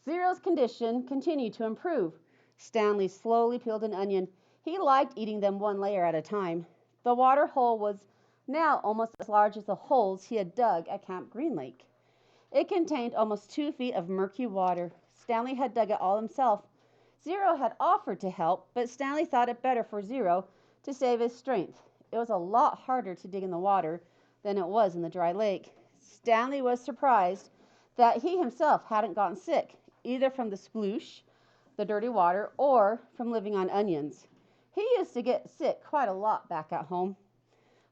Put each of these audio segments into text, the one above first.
Zero's condition continued to improve. Stanley slowly peeled an onion. He liked eating them one layer at a time. The water hole was now almost as large as the holes he had dug at Camp Green Lake. It contained almost 2 feet of murky water. Stanley had dug it all himself. Zero had offered to help, but Stanley thought it better for Zero to save his strength. It was a lot harder to dig in the water than it was in the dry lake. Stanley was surprised that he himself hadn't gotten sick, either from the sploosh, the dirty water, or from living on onions. He used to get sick quite a lot back at home.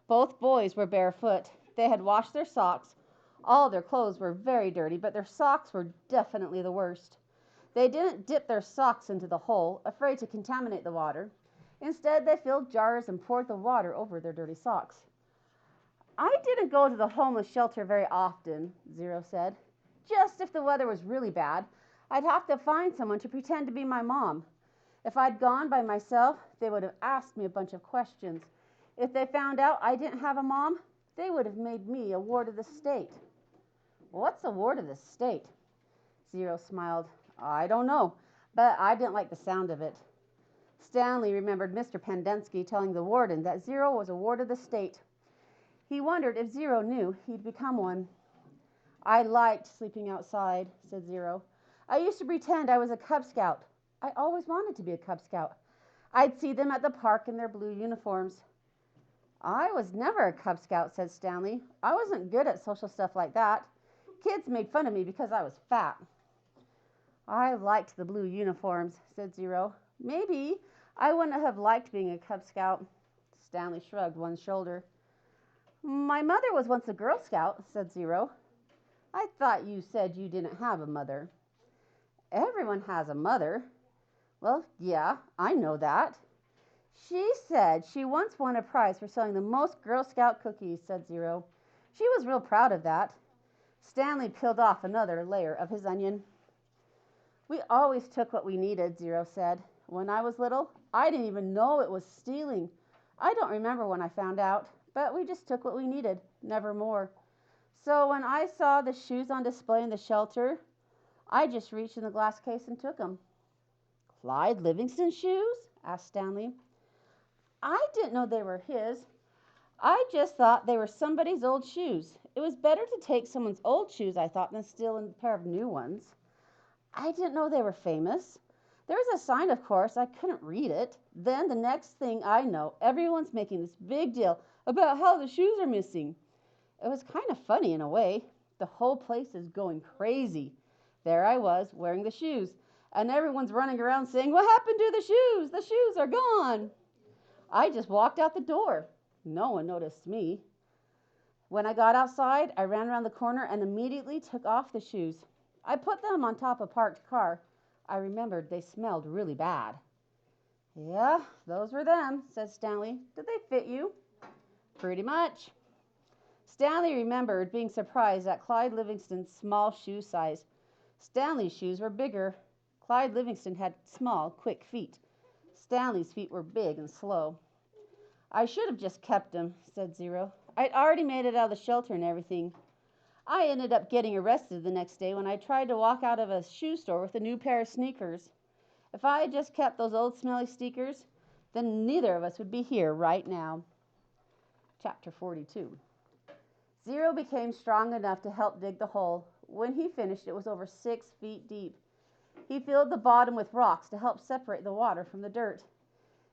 Both boys were barefoot. They had washed their socks. All their clothes were very dirty, but their socks were definitely the worst. They didn't dip their socks into the hole, afraid to contaminate the water. Instead, they filled jars and poured the water over their dirty socks. I didn't go to the homeless shelter very often, Zero said. Just if the weather was really bad, I'd have to find someone to pretend to be my mom. If I'd gone by myself, they would have asked me a bunch of questions. If they found out I didn't have a mom, they would have made me a ward of the state. What's a ward of the state? Zero smiled. I don't know, but I didn't like the sound of it. Stanley remembered Mr. Pendensky telling the warden that Zero was a ward of the state. He wondered if Zero knew he'd become one. I liked sleeping outside, said Zero. I used to pretend I was a Cub Scout. I always wanted to be a Cub Scout. I'd see them at the park in their blue uniforms. I was never a Cub Scout, said Stanley. I wasn't good at social stuff like that. Kids made fun of me because I was fat. I liked the blue uniforms, said Zero. Maybe I wouldn't have liked being a Cub Scout. Stanley shrugged one shoulder. My mother was once a Girl Scout, said Zero. I thought you said you didn't have a mother. Everyone has a mother. Well, yeah, I know that. She said she once won a prize for selling the most Girl Scout cookies, said Zero. She was real proud of that. Stanley peeled off another layer of his onion. We always took what we needed, Zero said. When I was little, I didn't even know it was stealing. I don't remember when I found out, but we just took what we needed, never more. So when I saw the shoes on display in the shelter, I just reached in the glass case and took them. Clyde Livingston's shoes? Asked Stanley. I didn't know they were his. I just thought they were somebody's old shoes. It was better to take someone's old shoes, I thought, than steal a pair of new ones. I didn't know they were famous. There was a sign, of course. I couldn't read it. Then the next thing I know, everyone's making this big deal about how the shoes are missing. It was kind of funny in a way. The whole place is going crazy. There I was, wearing the shoes, and everyone's running around saying, "What happened to the shoes? The shoes are gone." I just walked out the door. No one noticed me. When I got outside, I ran around the corner and immediately took off the shoes. I put them on top of a parked car. I remembered they smelled really bad. Yeah, those were them, said Stanley. Did they fit you? Pretty much. Stanley remembered being surprised at Clyde Livingston's small shoe size. Stanley's shoes were bigger. Clyde Livingston had small, quick feet. Stanley's feet were big and slow. I should have just kept them, said Zero. I'd already made it out of the shelter and everything. I ended up getting arrested the next day when I tried to walk out of a shoe store with a new pair of sneakers. If I had just kept those old smelly sneakers, then neither of us would be here right now. Chapter 42. Zero became strong enough to help dig the hole. When he finished, it was over 6 feet deep. He filled the bottom with rocks to help separate the water from the dirt.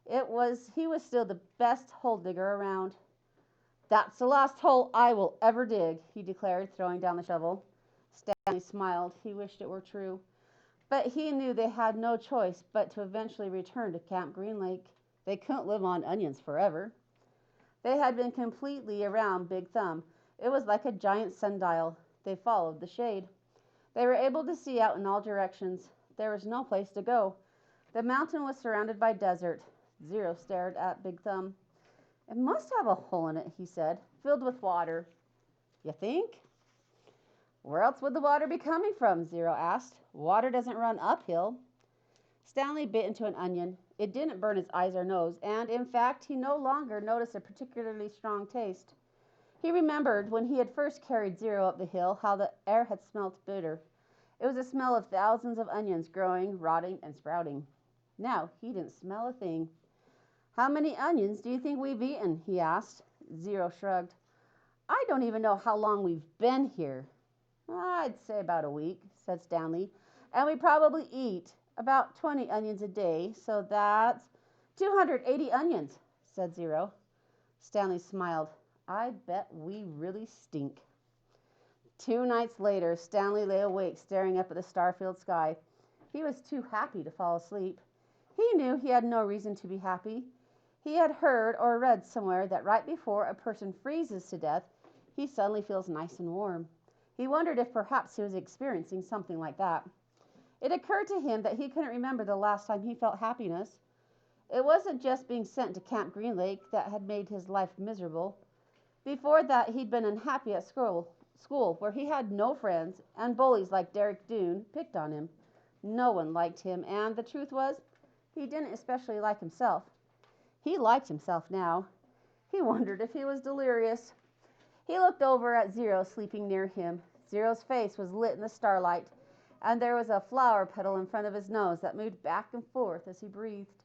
He was still the best hole digger around. That's the last hole I will ever dig, he declared, throwing down the shovel. Stanley smiled. He wished it were true. But he knew they had no choice but to eventually return to Camp Green Lake. They couldn't live on onions forever. They had been completely around Big Thumb. It was like a giant sundial. They followed the shade. They were able to see out in all directions. There was no place to go. The mountain was surrounded by desert. Zero stared at Big Thumb. It must have a hole in it, he said, filled with water. You think? Where else would the water be coming from? Zero asked. Water doesn't run uphill. Stanley bit into an onion. It didn't burn his eyes or nose, and in fact, he no longer noticed a particularly strong taste. He remembered when he had first carried Zero up the hill how the air had smelt bitter. It was a smell of thousands of onions growing, rotting, and sprouting. Now he didn't smell a thing. How many onions do you think we've eaten? He asked. Zero shrugged. I don't even know how long we've been here. I'd say about a week, said Stanley. And we probably eat about 20 onions a day, so that's 280 onions, said Zero. Stanley smiled. I bet we really stink. 2 nights later, Stanley lay awake staring up at the star-filled sky. He was too happy to fall asleep. He knew he had no reason to be happy. He had heard or read somewhere that right before a person freezes to death, he suddenly feels nice and warm. He wondered if perhaps he was experiencing something like that. It occurred to him that he couldn't remember the last time he felt happiness. It wasn't just being sent to Camp Green Lake that had made his life miserable. Before that, he'd been unhappy at school where he had no friends, and bullies like Derek Doone picked on him. No one liked him, and the truth was, he didn't especially like himself. He liked himself now. He wondered if he was delirious. He looked over at Zero sleeping near him. Zero's face was lit in the starlight, and there was a flower petal in front of his nose that moved back and forth as he breathed.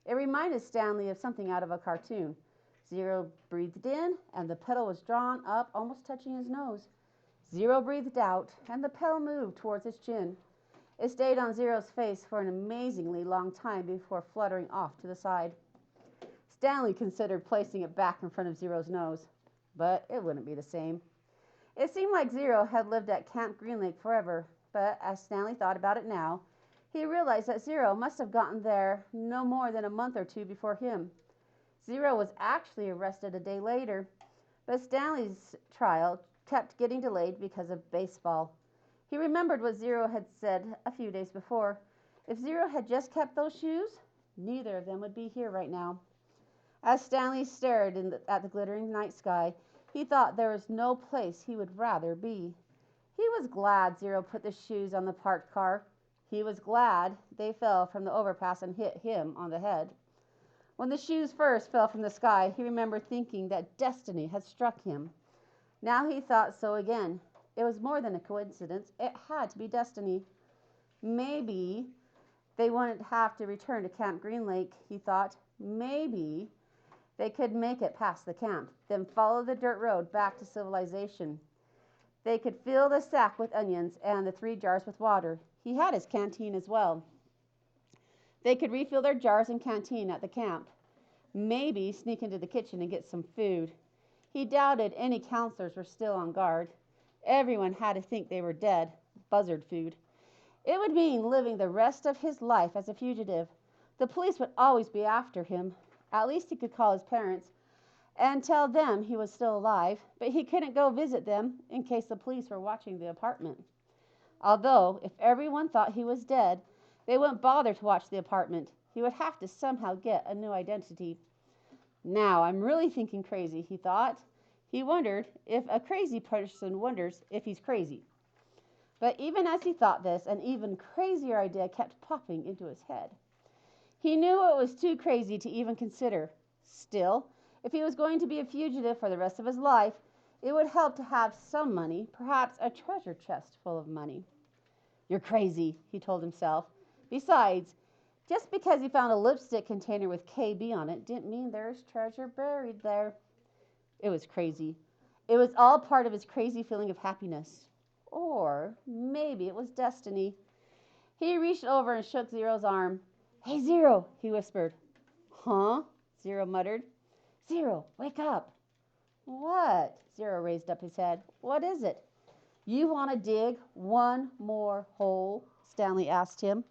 It reminded Stanley of something out of a cartoon. Zero breathed in, and the petal was drawn up, almost touching his nose. Zero breathed out, and the petal moved towards his chin. It stayed on Zero's face for an amazingly long time before fluttering off to the side. Stanley considered placing it back in front of Zero's nose, but it wouldn't be the same. It seemed like Zero had lived at Camp Green Lake forever, but as Stanley thought about it now, he realized that Zero must have gotten there no more than a month or two before him. Zero was actually arrested a day later, but Stanley's trial kept getting delayed because of baseball. He remembered what Zero had said a few days before. If Zero had just kept those shoes, neither of them would be here right now. As Stanley stared at the glittering night sky, he thought there was no place he would rather be. He was glad Zero put the shoes on the parked car. He was glad they fell from the overpass and hit him on the head. When the shoes first fell from the sky, he remembered thinking that destiny had struck him. Now he thought so again. It was more than a coincidence. It had to be destiny. Maybe they wouldn't have to return to Camp Green Lake, he thought. Maybe they could make it past the camp, then follow the dirt road back to civilization. They could fill the sack with onions and the 3 jars with water. He had his canteen as well. They could refill their jars and canteen at the camp. Maybe sneak into the kitchen and get some food. He doubted any counselors were still on guard. Everyone had to think they were dead. Buzzard food. It would mean living the rest of his life as a fugitive. The police would always be after him. At least he could call his parents and tell them he was still alive, but he couldn't go visit them in case the police were watching the apartment. Although, if everyone thought he was dead, they wouldn't bother to watch the apartment. He would have to somehow get a new identity. Now, I'm really thinking crazy, he thought. He wondered if a crazy person wonders if he's crazy. But even as he thought this, an even crazier idea kept popping into his head. He knew it was too crazy to even consider. Still, if he was going to be a fugitive for the rest of his life, it would help to have some money, perhaps a treasure chest full of money. You're crazy, he told himself. Besides, just because he found a lipstick container with KB on it didn't mean there's treasure buried there. It was crazy. It was all part of his crazy feeling of happiness. Or maybe it was destiny. He reached over and shook Zero's arm. Hey, Zero, he whispered. Huh? Zero muttered. Zero, wake up. What? Zero raised up his head. What is it? You want to dig one more hole? Stanley asked him.